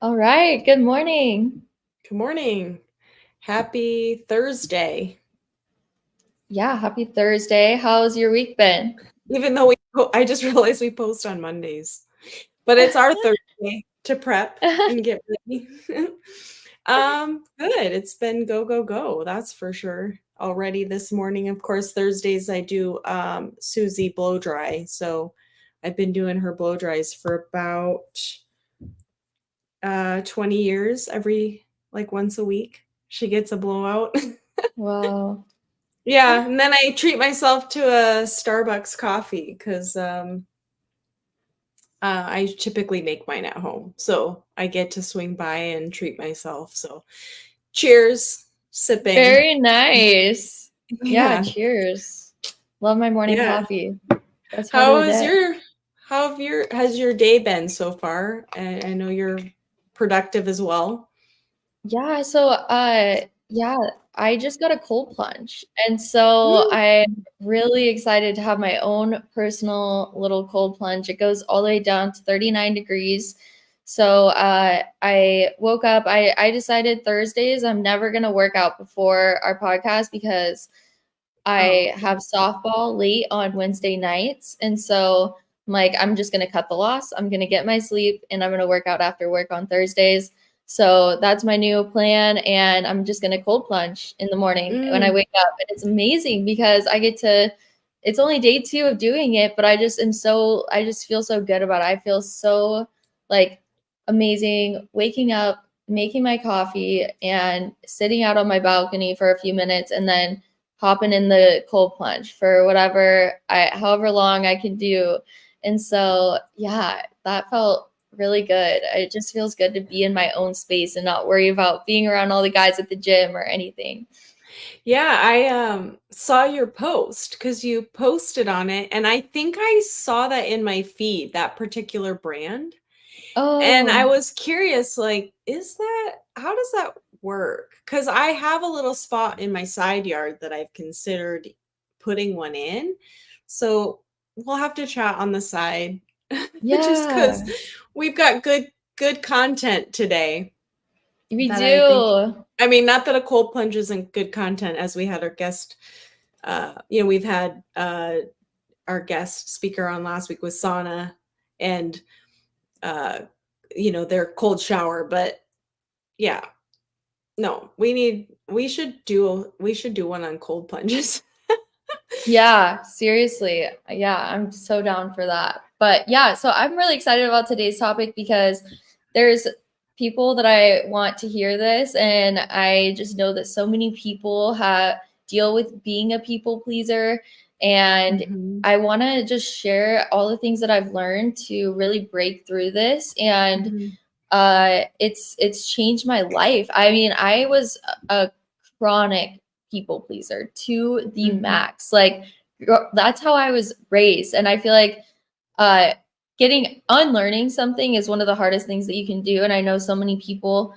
All right. Good morning. Good morning. Happy Thursday. Yeah, happy Thursday. How's your week been? Even though I just realized we post on Mondays, but it's our Thursday to prep and get ready. Good. It's been go, go, go. That's for sure. Already this morning, of course, Thursdays I do Susie blow dry. So I've been doing her blow dries for about 20 years, every like once a week. She gets a blowout. Wow. Yeah, and then I treat myself to a Starbucks coffee because I typically make mine at home. So I get to swing by and treat myself. So cheers, sipping. Very nice. Yeah, Yeah, cheers. Love my morning yeah. coffee. Best part of How the is day. your has your day been so far? I know you're productive as well. Yeah, yeah, I just got a cold plunge. And so Mm. I'm really excited to have my own personal little cold plunge. It goes all the way down to 39 degrees. So I woke up, I decided Thursdays I'm never gonna work out before our podcast because Oh, I okay. have softball late on Wednesday nights. And so I'm like, I'm just going to cut the loss. I'm going to get my sleep and I'm going to work out after work on Thursdays. So that's my new plan. And I'm just going to cold plunge in the morning when I Mm. wake up. And it's amazing because I get to, it's only day two of doing it, but I just feel so good about it. I feel so like amazing waking up, making my coffee, and sitting out on my balcony for a few minutes and then hopping in the cold plunge for however long I can do. And so, yeah, that felt really good. It just feels good to be in my own space and not worry about being around all the guys at the gym or anything. Yeah, I saw your post because you posted on it, and I think I saw that in my feed, that particular brand. And I Oh, was curious, like, how does that work? Because I have a little spot in my side yard that I've considered putting one in. So we'll have to chat on the side just because yeah, we've got good content today we that I think, do. I mean, not that a cold plunge isn't good content, as we had our guest, we've had our guest speaker on last week with sauna and uh their cold shower, but yeah, no, we should do one on cold plunges. Yeah, seriously. Yeah, I'm so down for that. But yeah, so I'm really excited about today's topic because there's people that I want to hear this, and I just know that so many people have deal with being a people pleaser, and Mhm, I want to just share all the things that I've learned to really break through this. And mhm, it's changed my life. I mean, I was a chronic people pleaser to the mhm. max. Like that's how I was raised, and I feel like uh getting unlearning something is one of the hardest things that you can do. And I know so many people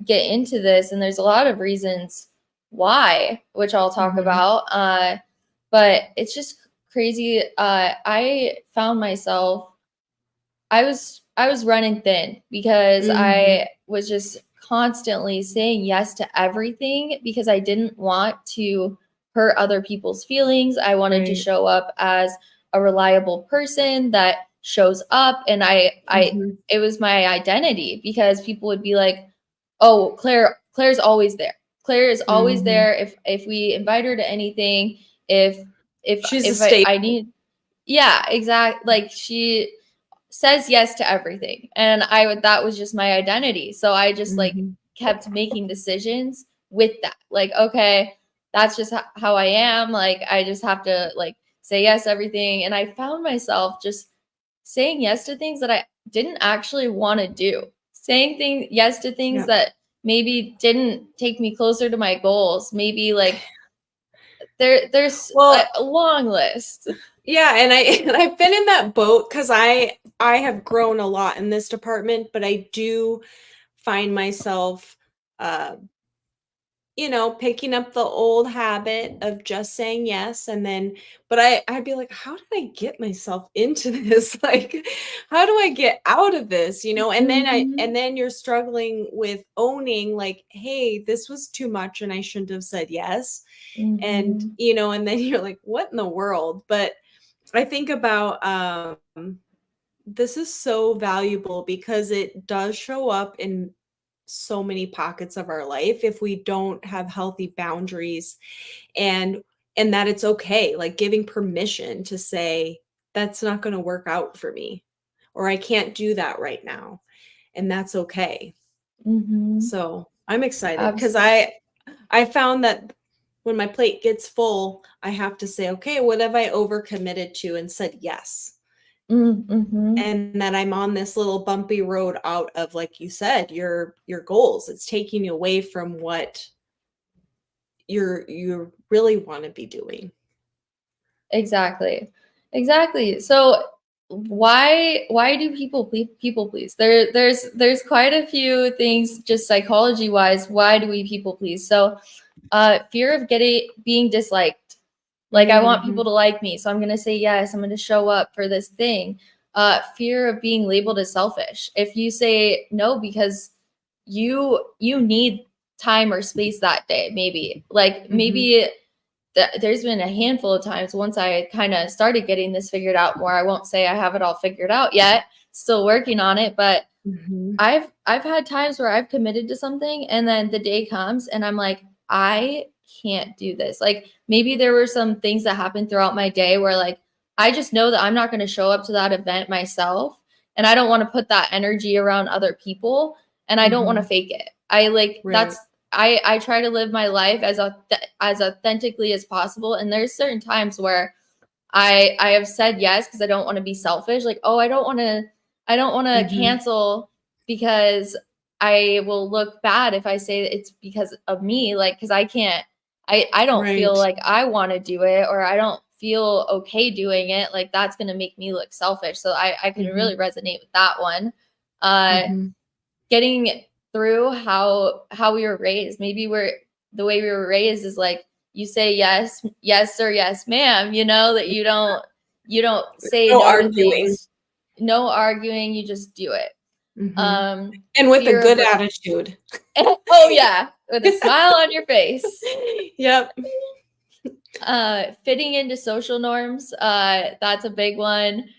get into this, and there's a lot of reasons why, which I'll talk Mhm, about. But it's just crazy. I found myself I was running thin because mhm. I was just constantly saying yes to everything because I didn't want to hurt other people's feelings. I wanted to Right. show up as a reliable person that shows up, and I Mhm, it was my identity because people would be like, "Oh, Claire's always there. Claire is always mhm. there if we invite her to anything, if She's a if state. I need." Yeah, exact like she says yes to everything. And that was just my identity. So I just like Mhm. kept making decisions with that. Like, okay, that's just how I am. Like I just have to like say yes to everything. And I found myself just saying yes to things that I didn't actually want to do. Saying yes to things Yeah. that maybe didn't take me closer to my goals. Maybe like there's Well, a long list. yeah, and I and I've been in that boat because I have grown a lot in this department, but I do find myself uh picking up the old habit of just saying yes. And then, but I'd be like, how did I get myself into this? Like, how do I get out of this? And Mhm. then you're struggling with owning, like, hey, this was too much and I shouldn't have said yes. And, Mhm. and then you're like, what in the world? But I think about, this is so valuable because it does show up in so many pockets of our life if we don't have healthy boundaries, and that it's okay, like giving permission to say that's not going to work out for me, or I can't do that right now, and that's okay. Mhm. So I'm excited because Abs I found that when my plate gets full, I have to say, okay, what have I overcommitted to and said yes, mhm. and that I'm on this little bumpy road out of, like you said, your goals. It's taking you away from what you really want to be doing. Exactly. Exactly. So why do people please? There's quite a few things just psychology wise. Why do we people please? So fear of getting being disliked. Like I want people Mhm. to like me, so I'm gonna say yes. I'm gonna show up for this thing. Fear of being labeled as selfish. If you say no because you need time or space that day, Mhm. maybe there's been a handful of times once I kind of started getting this figured out more. I won't say I have it all figured out yet, still working on it, but Mhm. I've had times where I've committed to something and then the day comes and I'm like, I can't do this. Like maybe there were some things that happened throughout my day where like I just know that I'm not going to show up to that event myself and I don't want to put that energy around other people and I don't want to Mhm. fake it. I like Right. that's I try to live my life as authentically as possible and there's certain times where I have said yes because I don't want to be selfish. Like, oh, I don't want to Mhm. cancel because I will look bad if I say that it's because of me. Like, because I don't feel Right. like I want to do it or I don't feel okay doing it. Like that's gonna make me look selfish. So I can Mhm. really resonate with that one. Uh Mhm. getting through how we were raised. Maybe we're the way we were raised is like you say yes, yes sir, yes ma'am, that you don't say No no to arguing. things. No arguing, you just do it. Mhm. And with a Fear of good attitude. oh yeah, with a smile on your face. Yep. Fitting into social norms, that's a big one.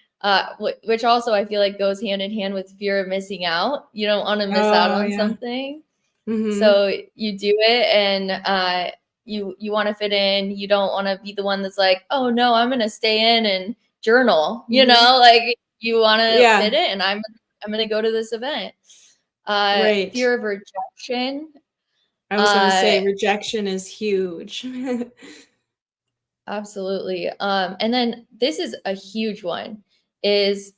Which also I feel like goes hand in hand with fear of missing out. You don't want to miss out Oh, on yeah. something. Mhm. So you do it and you want to fit in. You don't want to be the one that's like, oh no, I'm gonna stay in and journal, Mhm. like you want to fit Yeah. it and I'm gonna go to this event. Right. Fear of rejection. I was gonna Uh say rejection is huge. Absolutely. And then this is a huge one is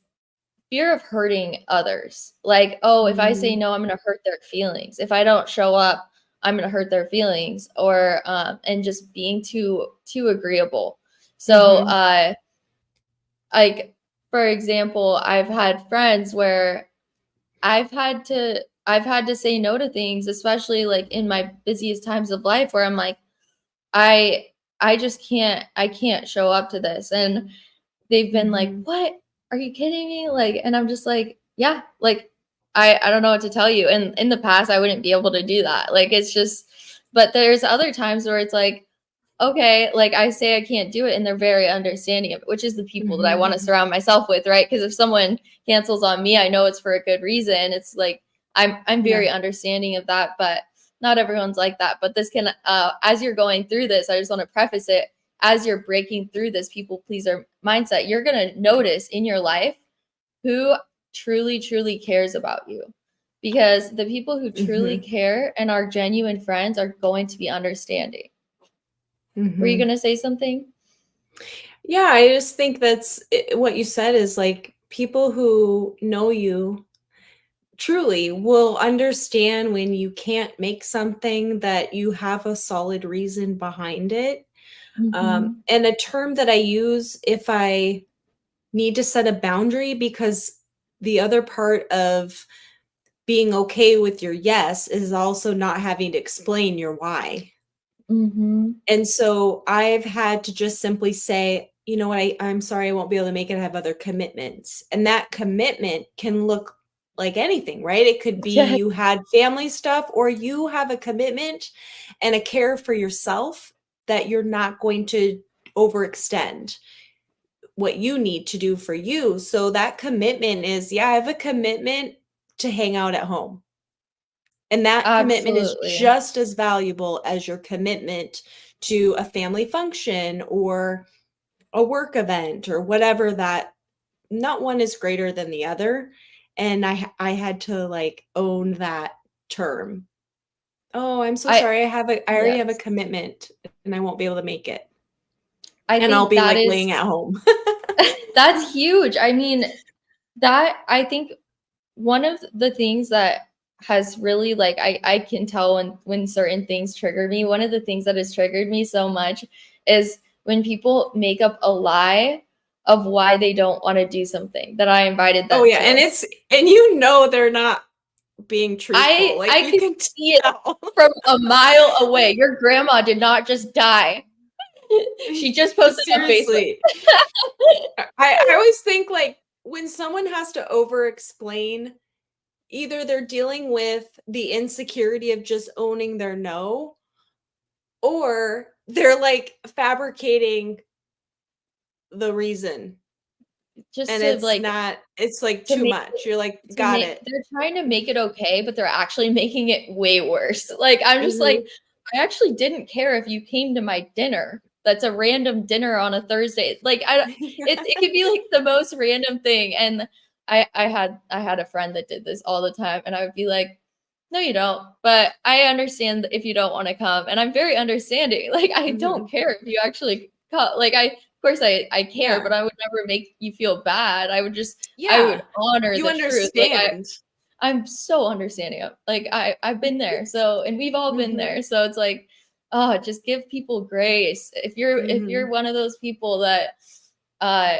fear of hurting others. Like, oh, if I say Mhm. no, I'm going to hurt their feelings. If I don't show up, I'm going to hurt their feelings or and just being too agreeable. So, Mhm. like for example, I've had friends where I've had to say no to things, especially like in my busiest times of life where I'm like I I just I can't show up to this. And they've been like, Mhm. "What? Are you kidding me?" Like, and I'm just like, "Yeah, like I don't know what to tell you." And in the past I wouldn't be able to do that. Like it's just but there's other times where it's like, okay, like I say I can't do it and they're very understanding of it, which is the people that I want to Mhm. surround myself with, right? Because if someone cancels on me, I know it's for a good reason. It's like I'm Yeah. very understanding of that, but not everyone's like that. But this can as you're going through this, I just want to preface it, as you're breaking through this people pleaser mindset, you're going to notice in your life who truly cares about you. Because the people who truly Mhm. care and are genuine friends are going to be understanding. Were you Mhm. gonna say something? Yeah, I just think what you said is like people who know you truly will understand when you can't make something, that you have a solid reason behind it. Mhm. And a term that I use if I need to set a boundary, because the other part of being okay with your yes is also not having to explain your why. Mhm. And so I've had to just simply say, you know what, I'm sorry I won't be able to make it. I have other commitments. And that commitment can look like anything, right? It could be Yeah. you had family stuff, or you have a commitment and a care for yourself that you're not going to overextend what you need to do for you. So that commitment is, yeah, I have a commitment to hang out at home. And that commitment is Absolutely. just as valuable as your commitment to a family function or a work event or whatever. That not one is greater than the other. And I had to like own that term. Oh, I'm so I sorry. I already have a yes. commitment and I won't be able to make it. I And I'll think be that like is laying at home. that's huge. I mean, that I think one of the things that has really like I can tell when certain things trigger me. One of the things that has triggered me so much is when people make up a lie of why they don't want to do something that I invited Oh them yeah, to. and you know they're not being truthful. Like I you can can see it tell. from a mile away. Your grandma did not just die. She just posted on Facebook. Seriously. I always think like when someone has to over explain, either they're dealing with the insecurity of just owning their no, or they're like fabricating the reason. Just And to it's like not, it's like to too make much. You're like, to got make it. they're trying to make it okay, but they're actually making it way worse. Like, I'm just like, Mhm. "I actually didn't care if you came to my dinner. That's a random dinner on a Thursday." Like, I don't it could be, like, the most random thing, and I had a friend that did this all the time, and I would be like, "No, you don't, but I understand if you don't wanna come," and I'm very understanding. Like, I don't Mhm. care if you actually like, of course I care, Yeah. but I would never make you feel bad. I would Yeah. honor You the truth. Like, understand. I'm so understanding of like, I've been there, so and we've all been Mhm. there, so it's like, oh, just give people grace. If you're Mhm. one of those people that, uh,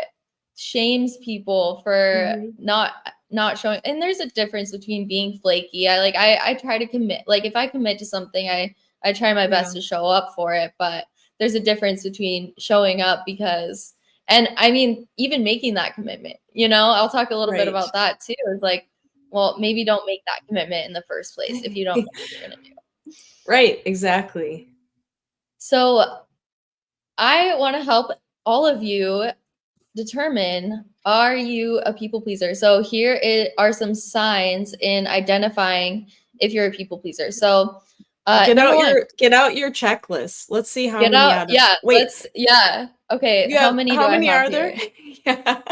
shames people for Mhm. not showing and there's a difference between being flaky. I try to commit like, if I commit to something, I try my Yeah. best to show up for it, but there's a difference between showing up because and I mean, even making that commitment, I'll talk a little bit Right. about that too. Is like, well, maybe don't make that commitment in the first place if you don't know what you're gonna do. Right, exactly. So I want to help all of you determine, are you a people pleaser? So are some signs in identifying if you're a people pleaser. So number one, Get out your checklist. Let's see how get many out. out of Yeah, wait, yeah. Okay, you how have many do how I many have are there? here? Yeah.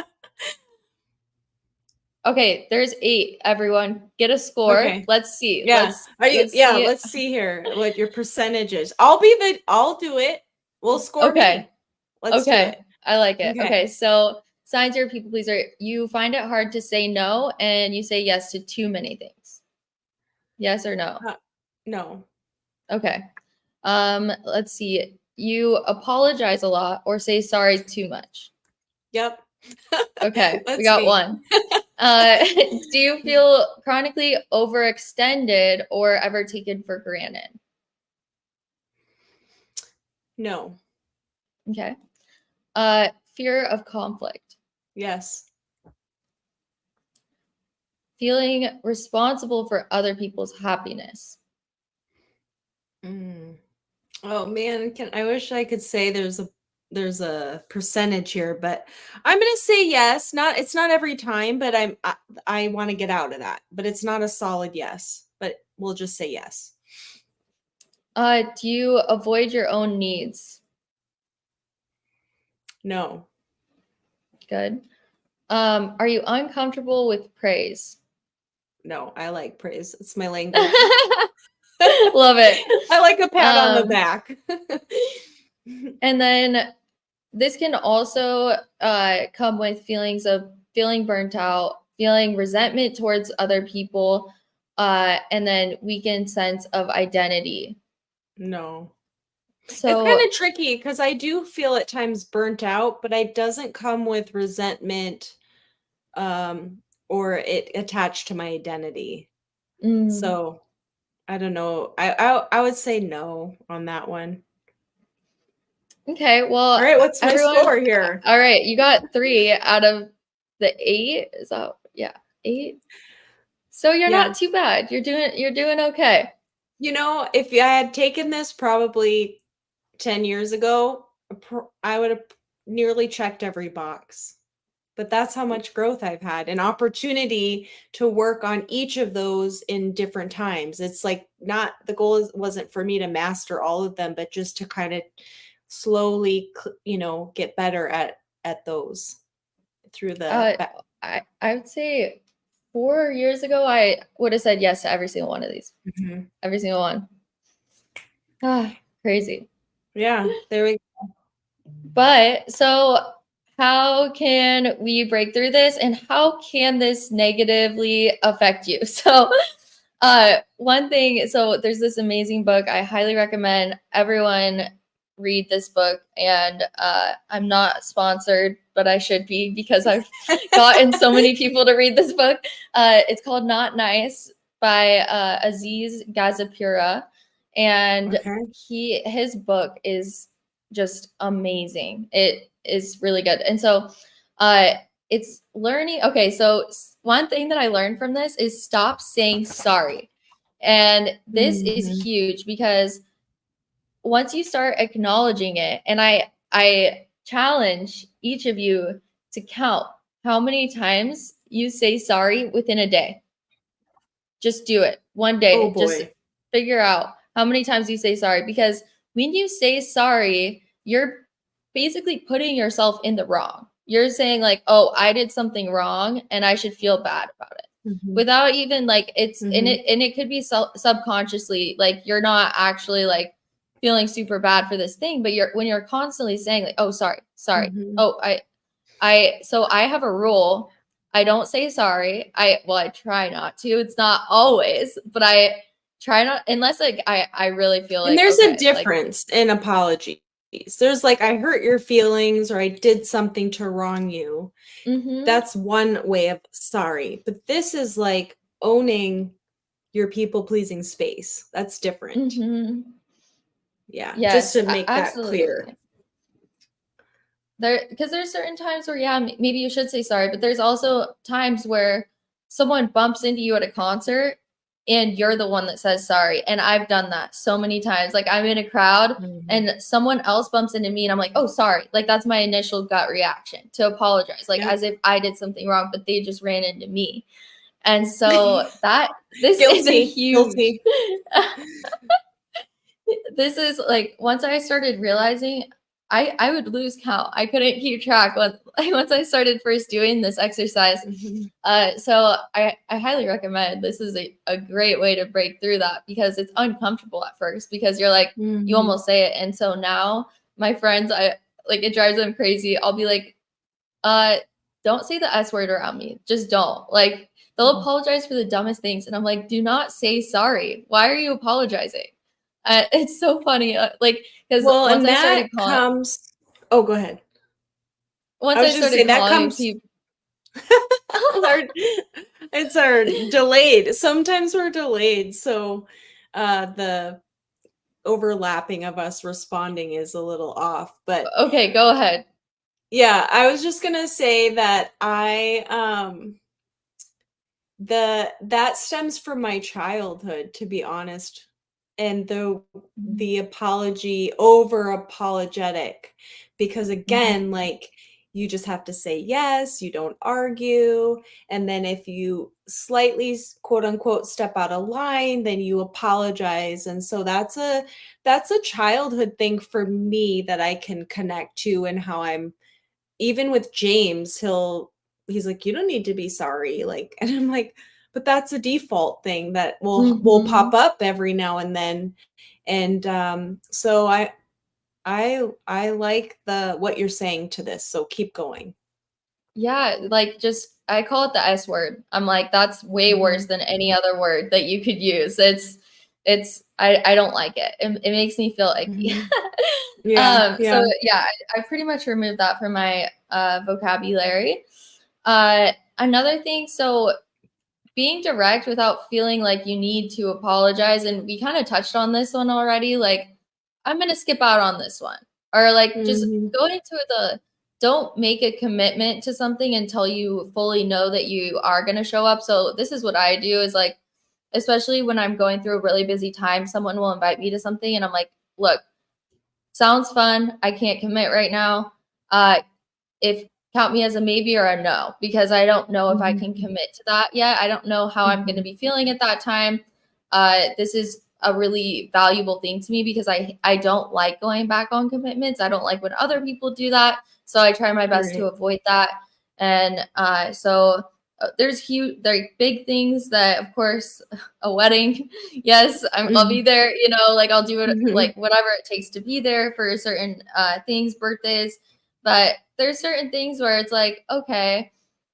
Okay, there's 8, everyone. Get a score. Okay. Let's see. Yeah. Are you Let's yeah, see. let's see here what your percentage is. I'll do it. We'll score Okay. me. Let's do Okay. it. I like it. Okay. Okay, so signs you're a people pleaser. You find it hard to say no and you say yes to too many things. Yes or no? Uh, no. Okay. Let's see. You apologize a lot or say sorry too much. Yep. Okay, we That's got me. one. Do you feel chronically overextended or ever taken for granted? No. Okay. Fear of conflict. Yes. Feeling responsible for other people's happiness. Mm. Oh man, can I wish I could say there's a percentage here, but I'm gonna say yes. Not it's not every time, but I want to get out of that. But it's not a solid yes. But we'll just say yes. Do you avoid your own needs? No. Good. Are you uncomfortable with praise? No, I like praise. It's my language. Love it. I like a pat on the Um, back. and then this can also come with feelings of feeling burnt out, feeling resentment towards other people, and then weakened sense of identity. No. It's kind So, of tricky because I do feel at times burnt out, but it doesn't come with resentment um or it attached to my identity. mm, So I don't know. I would say no on that one. Okay, All well, right, what's my everyone, score here? all right, you got 3 out of the 8. Is that, yeah, 8. So you're Yeah. not too bad. You're doing okay. You know, if I had taken this probably 10 years ago, I would have nearly checked every box. But that's how much growth I've had, an opportunity to work on each of those in different times. It's like not the goal wasn't for me to master all of them, but just to kind of slowly, get better at those through the Uh, I would say 4 years ago, I would have said yes to every single one of these. Mhm. Every single one. Ah, crazy. Yeah, there we But so how can we break through this and how can this negatively affect you? So one thing, so there's this amazing book I highly recommend everyone read this book, and I'm not sponsored, but I should be because I've gotten so many people to read this book. It's called Not Nice by Aziz Gazapura, and Okay. his book is just amazing. It is really good. And so uh it's learning. Okay, so one thing that I learned from this is stop saying sorry. And this is Mhm. huge because once you start acknowledging it, and I challenge each of you to count how many times you say sorry within a day. Just do it one Oh day. Just boy. figure out how many times you say sorry, because when you say sorry, you're basically putting yourself in the wrong. You're saying, like, oh, I did something wrong and I should feel bad about it. Mhm. Without even like it's in Mhm. it, and it could be subconsciously, like you're not actually like feeling super bad for this thing, but when you're constantly saying like, oh, sorry, Mhm. oh, so I have a rule. I don't say sorry. I try not to. It's not always, but I try not, unless like I really feel And like, there's a okay, like, difference in apologies. There's like, I hurt your feelings or I did something to wrong you. mm-hmm, That's one way of sorry. But this is like owning your people pleasing space. That's different. mm-hmm. Yeah, just Yes, to make that clear. absolutely. Because there's certain times where, yeah, maybe you should say sorry, but there's also times where someone bumps into you at a concert and you're the one that says sorry. And I've done that so many times. Like I'm in a crowd Mhm. and someone else bumps into me and I'm like, oh, sorry. Like that's my initial gut reaction, to apologize, like Yep. as if I did something wrong, but they just ran into me. And so this is a Guilty. huge, Guilty. this is like, once I started realizing, I would lose count. I couldn't keep track once I started first doing this exercise. Mhm. So I highly recommend. This is a great way to break through that, because it's uncomfortable at first, because you're like, you Mhm. almost say it. And so now my friends, I like, it drives them crazy. I'll be like, don't say the S word around me. Just don't. Like they'll apologize for the dumbest things. And I'm like, do not say sorry. Why are you apologizing? It's so funny. Like, because Well, and that comes Oh, go ahead. I once was I just started saying that calling comes people, our it's our delayed. Sometimes we're delayed, so the overlapping of us responding is a little off. But okay, go ahead. yeah, I was just gonna say that I that stems from my childhood, to be honest. And the apology over apologetic, because Mhm. again, like, you just have to say yes, you don't argue, and then if you slightly quote unquote step out of line, then you apologize. And so that's a childhood thing for me that I can connect to, and how I'm even with James, he's like, "You don't need to be sorry." Like, and I'm like, "But that's a default thing that will pop Mhm. up every now and then." And so I like the what you're saying to this. So keep going. Yeah, like just I call it the S word. I'm like, that's way worse Mhm. than any other word that you could use. I don't like it. It makes me feel icky. Mhm. Yeah, So yeah. yeah, I pretty much removed that from my vocabulary. Another thing, so being direct without feeling like you need to apologize. And we kind of touched on this one already. Like, I'm going to skip out on this one. Or like just Mhm. go into don't make a commitment to something until you fully know that you are going to show up. So this is what I do is like, especially when I'm going through a really busy time, someone will invite me to something and I'm like, look, sounds fun. I can't commit right now. If count me as a maybe or a no, because I don't know if I Mhm. can commit to that yet. I don't know how I'm going to Mhm. be feeling at that time. This is a really valuable thing to me because I don't like going back on commitments. I don't like when other people do that. So I try my best to Right. avoid that. And there's huge, there are big things that, of course, a wedding. Yes, I'll be Mhm. there. You know, like I'll do it, Mhm. like whatever it takes to be there for certain things, birthdays. But there's certain things where it's like, okay,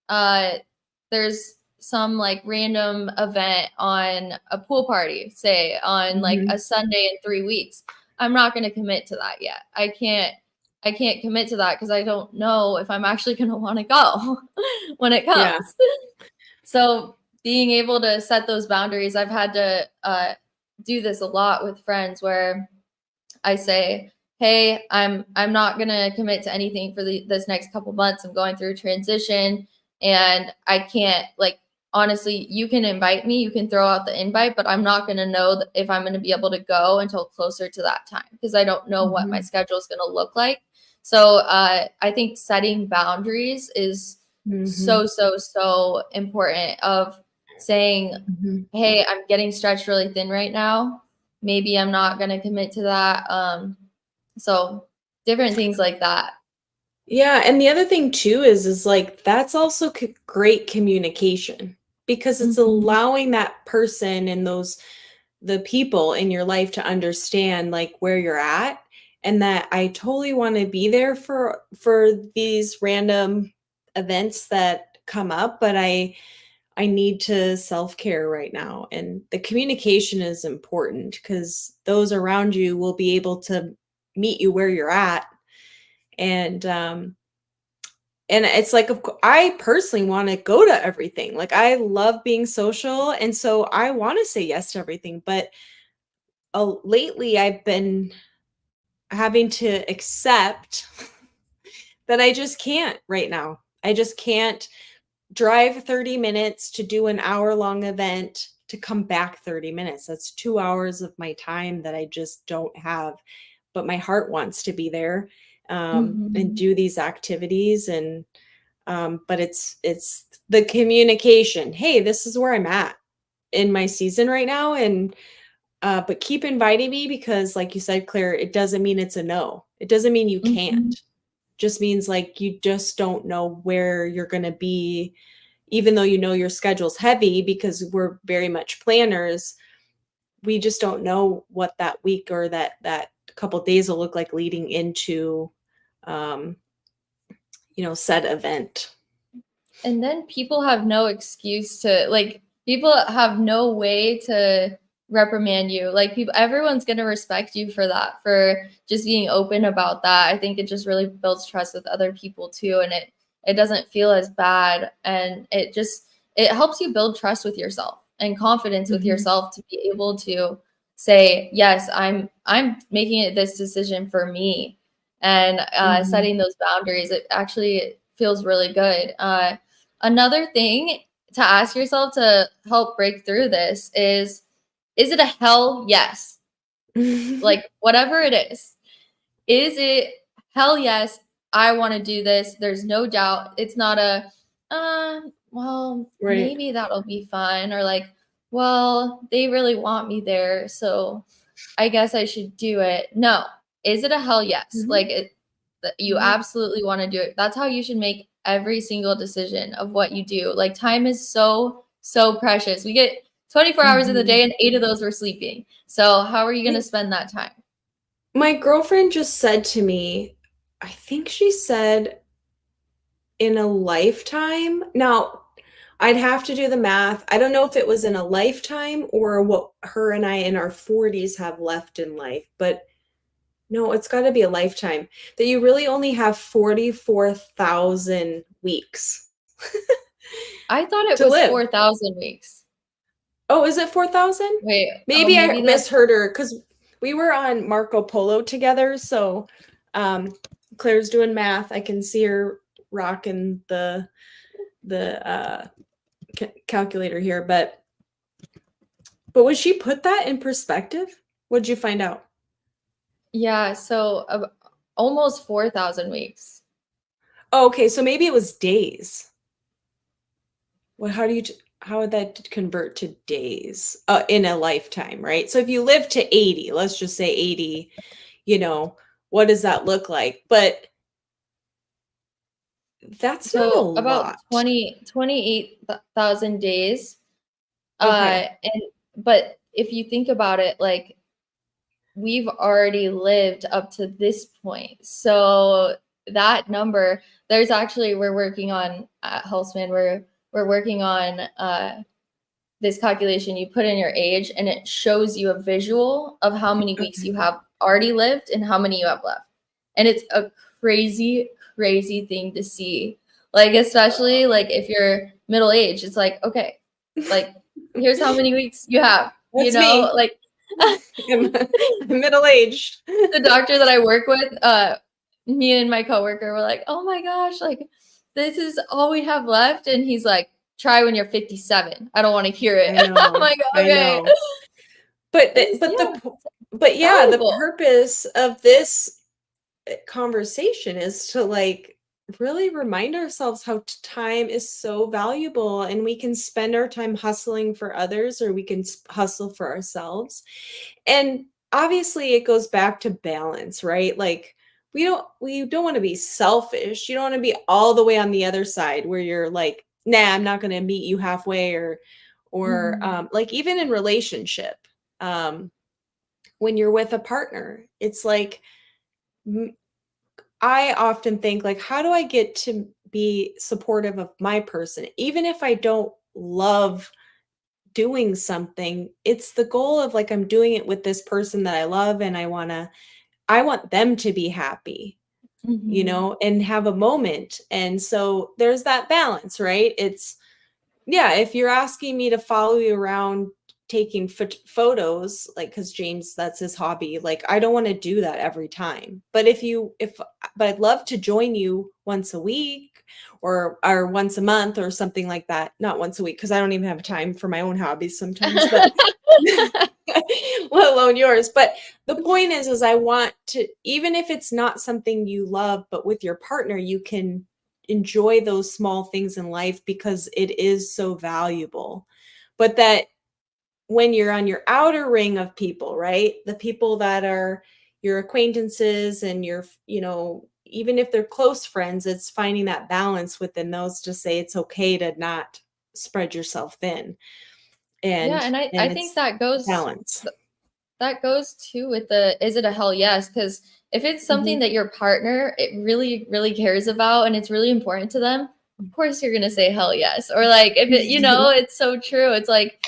uh, there's some like random event on a pool party, say on like a Mhm. Sunday in 3 weeks. I'm not going to commit to that yet. I can't commit to that because I don't know if I'm actually going to want to go when it Yeah. comes. So being able to set those boundaries, I've had to do this a lot with friends where I say, "Hey, I'm not gonna commit to anything for this next couple months. I'm going through a transition, and I can't like honestly. You can invite me, you can throw out the invite, but I'm not gonna know if I'm gonna be able to go until closer to that time because I don't know what my Mhm. schedule is gonna look like. So I think setting boundaries is Mhm. so important. Of saying, Mhm. "Hey, I'm getting stretched really thin right now. Maybe I'm not going to commit to that." So different things like that. Yeah, and the other thing too is like that's also great communication because it's Mhm. allowing that person and those the people in your life to understand like where you're at and that I totally want to be there for these random events that come up, but I need to self-care right now. And the communication is important because those around you will be able to meet you where you're at. And and it's like, I personally want to go to everything. Like, I love being social. And so I want to say yes to everything. But lately, I've been having to accept that I just can't right now. I just can't drive 30 minutes to do an hour-long event to come back 30 minutes. That's 2 hours of my time that I just don't have, but my heart wants to be there, and Mhm. do these activities and, but it's the communication. "Hey, this is where I'm at in my season right now, and, but keep inviting me because like you said, Claire, it doesn't mean it's a no. It doesn't mean you Mhm. can't. Just means, like, you just don't know where you're gonna be even though you know your schedule's heavy because we're very much planners, we just don't know what that week or that couple days will look like leading into, um, said event. And then people have no excuse to like people have no way to reprimand you. Like people everyone's going to respect you for that, for just being open about that. I think it just really builds trust with other people too, and it doesn't feel as bad, and it helps you build trust with yourself and confidence with Mhm, yourself to be able to say, "Yes, I'm making it this decision for me." And mhm. setting those boundaries, it actually feels really good. Another thing to ask yourself to help break through this is it a hell yes? Like whatever it is it hell yes, I want to do this. There's no doubt. It's not a well, Right. maybe that'll be fun, or like, well, they really want me there, so I guess I should do it. No. Is it a hell yes? Mhm, Like you mhm, absolutely want to do it. That's how you should make every single decision of what you do. Like time is so precious. We get 24 hours in the mhm. day and 8 of those we're sleeping. So how are you going to spend that time? My girlfriend just said to me, I think she said in a lifetime. Now, I'd have to do the math. I don't know if it was in a lifetime or what her and I in our 40s have left in life, but no, it's got to be a lifetime. That you really only have 44,000 weeks. I thought it to was live. 4,000 weeks. Oh, is it 4,000? Wait, oh, Maybe I maybe that's misheard her because we were on Marco Polo together. So um, Claire's doing math. I can see her rocking the calculator here, but would she put that in perspective? What'd you find out? yeah. So almost 4,000 weeks. Oh, okay, so maybe it was days. Well, how would that convert to days in a lifetime, right? So if you live to 80, let's just say 80, you know, what does that look like? But that's not a So about lot. 28,000 days. Okay. And but if you think about it, like we've already lived up to this point. So that number, there's actually we're working on at Healthspan, we're working on this calculation. You put in your age and it shows you a visual of how many weeks Okay. you have already lived and how many you have left. And it's a crazy, crazy thing to see. Like, especially like if you're middle aged, it's like, okay, like here's how many weeks you have, That's me. like I'm middle aged. the doctor that I work with, me and my coworker were like, oh my gosh, like this is all we have left. And he's like, try when you're 57. I don't want to hear it. I I'm know. like, I okay. know. But Yeah, yeah, the valuable. purpose of this conversation is to like really remind ourselves how time is so valuable, and we can spend our time hustling for others, or we can hustle for ourselves. And obviously it goes back to balance, right? Like we don't want to be selfish. You don't want to be all the way on the other side where you're like, nah, I'm not going to meet you halfway, or Mhm. like even in relationship, um when you're with a partner, it's like I often think like, how do I get to be supportive of my person? Even if I don't love doing something, it's the goal of like, I'm doing it with this person that I love, and I want them to be happy, Mhm. and have a moment. And so there's that balance, right? Yeah, if you're asking me to follow you around taking photos, like, because James, that's his hobby, like, I don't want to do that every time. But but I'd love to join you once a week, or once a month or something like that. Not once a week, because I don't even have time for my own hobbies sometimes, but let alone yours. But the point is I want to, even if it's not something you love, but with your partner, you can enjoy those small things in life because it is so valuable. But that when you're on your outer ring of people, right? The people that are your acquaintances and even if they're close friends, it's finding that balance within those to say it's okay to not spread yourself thin. Yeah, And and I think it's balance. that goes too with the is it a hell yes? Because if it's something Mhm. that your partner it really, really cares about and it's really important to them, of course you're gonna say hell yes. Or like if it, it's so true. It's like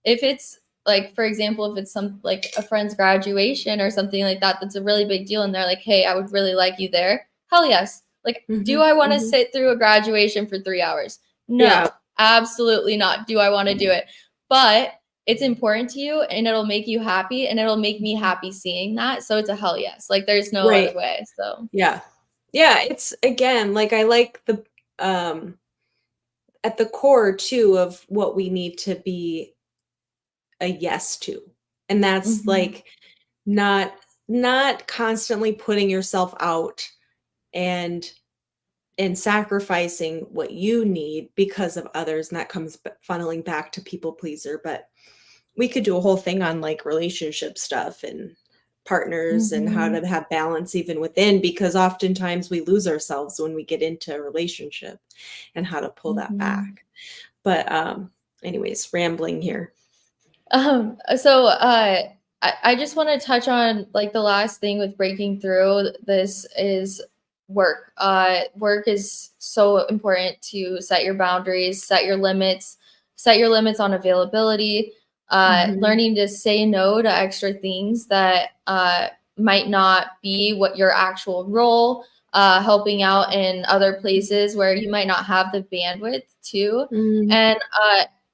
if it's like, for example, if it's some like a friend's graduation or something like that, that's a really big deal, and they're like, hey, I would really like you there. Hell yes. Like, do Mhm, I want to mhm. sit through a graduation for 3 hours? Yeah, No, absolutely not. Do I want to do it? But it's important to you and it'll make you happy and it'll make me happy seeing that. So it's a hell yes. Like there's no other right. way. So Yeah. Yeah, it's again, like I like the um at the core too of what we need to be a yes to. And that's mhm. like not not constantly putting yourself out and sacrificing what you need because of others, and that comes funneling back to people pleaser. But we could do a whole thing on like relationship stuff and partners and how Mhm. to have balance even within, because oftentimes we lose ourselves when we get into a relationship, and how to pull that Mhm. back. But anyways, rambling here. So I just want to touch on like the last thing with breaking through this is work. Work is so important to set your boundaries, set your limits on availability, Mhm. learning to say no to extra things that might not be what your actual role. helping out in other places where you might not have the bandwidth to. And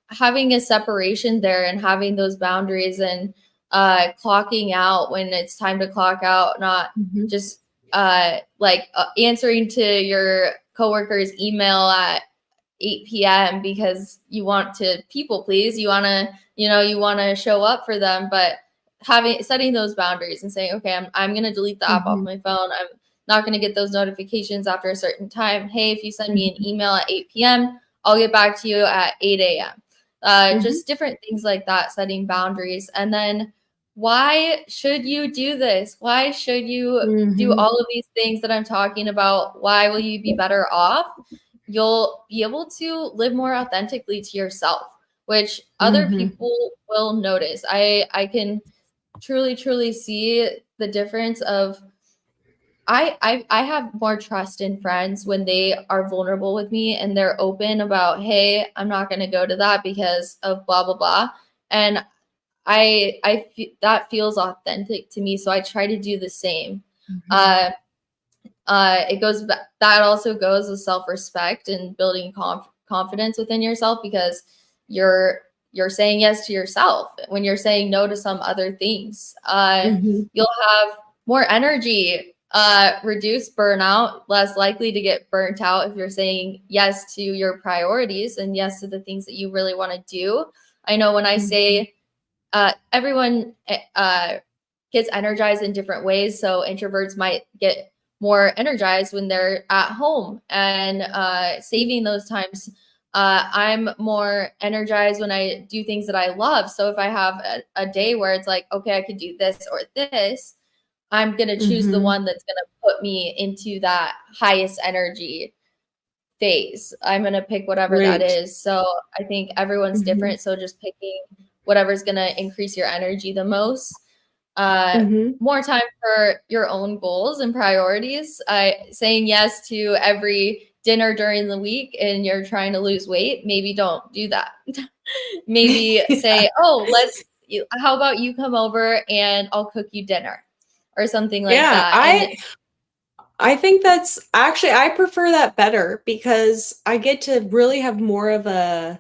having a separation there and having those boundaries and clocking out when it's time to clock out, not just answering to your coworker's email at 8 p.m. because you want to people please, you want to show up for them, but setting those boundaries and saying, okay, I'm going to delete the app off my phone. I'm not going to get those notifications after a certain time. Hey, if you send me an email at 8 p.m., I'll get back to you at 8 a.m. Just different things like that, setting boundaries. And then why should you do this? Why should you do all of these things that I'm talking about? Why will you be better off? You'll be able to live more authentically to yourself, which other people will notice. I can truly see the difference of I have more trust in friends when they are vulnerable with me and they're open about, hey, I'm not going to go to that because of blah blah blah, and that feels authentic to me, so I try to do the same. That also goes with self-respect and building confidence within yourself, because you're saying yes to yourself when you're saying no to some other things. You'll have more energy, reduce burnout, less likely to get burnt out if you're saying yes to your priorities and yes to the things that you really want to do. I know when I say everyone gets energized in different ways. So introverts might get more energized when they're at home and saving those times. I'm more energized when I do things that I love. So if I have a day where it's like, okay, I could do this or this, I'm going to choose the one that's going to put me into that highest energy phase. I'm going to pick whatever that is. So I think everyone's different. So just picking whatever's going to increase your energy the most. More time for your own goals and priorities. Saying yes to every dinner during the week and you're trying to lose weight, maybe don't do that. Maybe say, oh, how about you come over and I'll cook you dinner or something like that. I think that's actually, I prefer that better because I get to really have more of a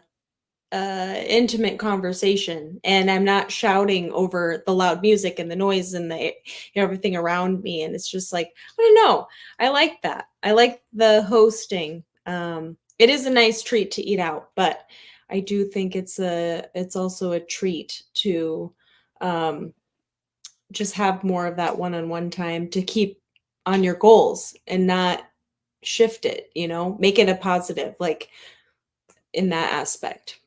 intimate conversation, and I'm not shouting over the loud music and the noise and the everything around me. And it's just like, I don't know. I like that. I like the hosting. It is a nice treat to eat out, but I do think it's also a treat to just have more of that one-on-one time to keep on your goals and not shift it, make it a positive, like in that aspect.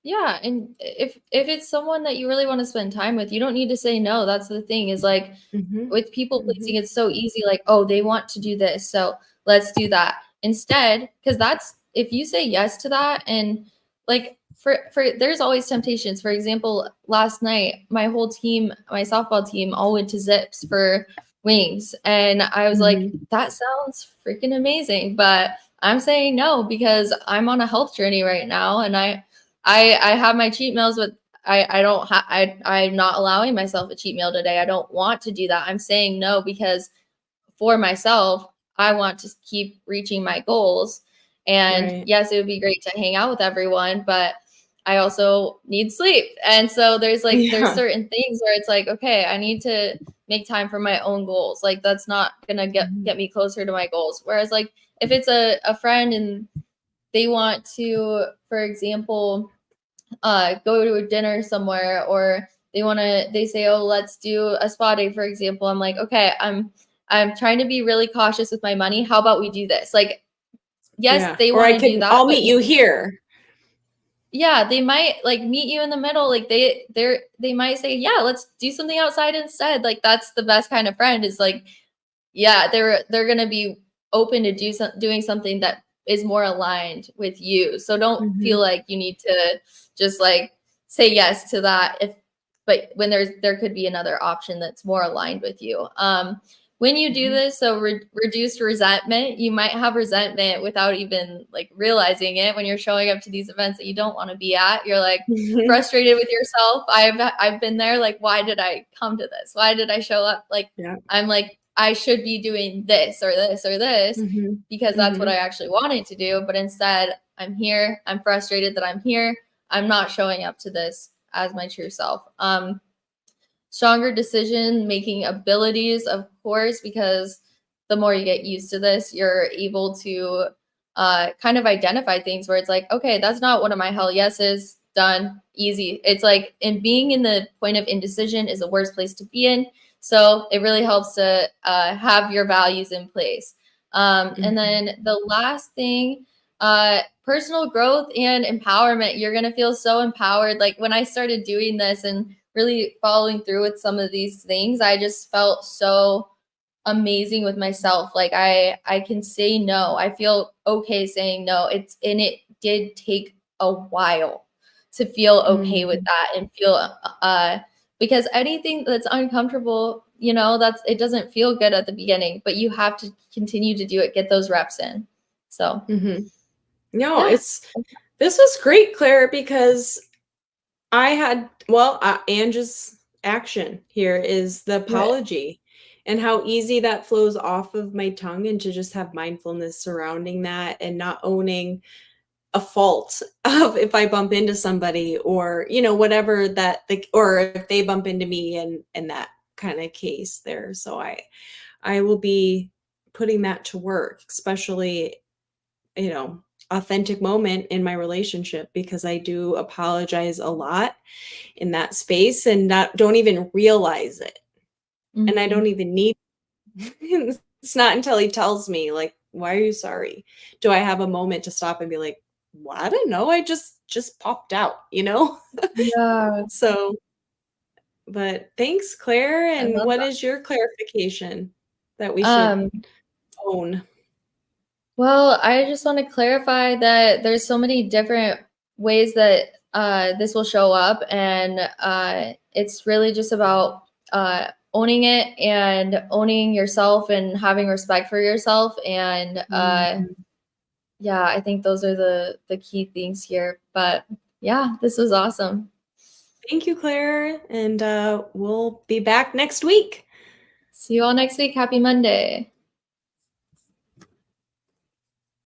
Yeah, and if it's someone that you really want to spend time with, you don't need to say no. That's the thing, is like with people pleasing, it's so easy, like, oh, they want to do this, so let's do that instead. Because that's, if you say yes to that, and like for there's always temptations. For example, last night my whole team, my softball team, all went to Zips for wings, and I was like, that sounds freaking amazing, but I'm saying no because I'm on a health journey right now, and I have my cheat meals, but I'm not allowing myself a cheat meal today. I don't want to do that. I'm saying no because for myself, I want to keep reaching my goals. And yes, it would be great to hang out with everyone, but I also need sleep. And so there's there's certain things where it's like, okay, I need to make time for my own goals. Like that's not gonna get me closer to my goals. Whereas like if it's a friend and they want to, for example, go to a dinner somewhere, or they say, oh, let's do a spa day, for example. I'm like, okay, I'm trying to be really cautious with my money. How about we do this? Like, yes, they want to do that. I'll meet you here. Yeah, they might like meet you in the middle. Like they might say, yeah, let's do something outside instead. Like that's the best kind of friend, is like, yeah, they're going to be open to doing something that is more aligned with you. So don't feel like you need to just like say yes to that, but when there could be another option that's more aligned with you. When you do this, so reduced resentment, you might have resentment without even like realizing it when you're showing up to these events that you don't want to be at. You're like frustrated with yourself. I've been there. Like, why did I come to this? Why did I show up? Like, I'm like, I should be doing this or this or this Mhm. because that's what Mhm. I actually wanted to do. But instead, I'm here. I'm frustrated that I'm here. I'm not showing up to this as my true self. Stronger decision making abilities, of course, because the more you get used to this, you're able to kind of identify things where it's like, okay, that's not one of my hell yeses. Done, easy. It's like, and being in the point of indecision is the worst place to be in. So it really helps to have your values in place. And Mhm. then the last thing, personal growth and empowerment. You're gonna feel so empowered. Like when I started doing this and really following through with some of these things, I just felt so amazing with myself. Like I can say no. I feel okay saying no. It did take a while to feel okay with Mhm. that and feel because anything that's uncomfortable, that's it doesn't feel good at the beginning, but you have to continue to do it, get those reps in. So, Mhm. No, yeah. this was great, Claire, because I had Ange's action here is the Right. apology and how easy that flows off of my tongue, and to just have mindfulness surrounding that and not owning a fault of if I bump into somebody, or, whatever or if they bump into me, and that kind of case there. So I will be putting that to work, especially, you know, authentic moment in my relationship, because I do apologize a lot in that space and not don't even realize it. And I Mhm. don't even need it's not until he tells me, like, "Why are you sorry?" Do I have a moment to stop and be like, "Well, I don't know. I just popped out, you know?" Yeah, So, but thanks, Claire. I And love what that. is your clarification that we should Um, own? Well, I just want to clarify that there's so many different ways that this will show up, and it's really just about owning it and owning yourself and having respect for yourself. And Mhm. yeah, I think those are the key things here. But yeah, this was awesome. Thank you, Claire. And we'll be back next week. See you all next week. Happy Monday.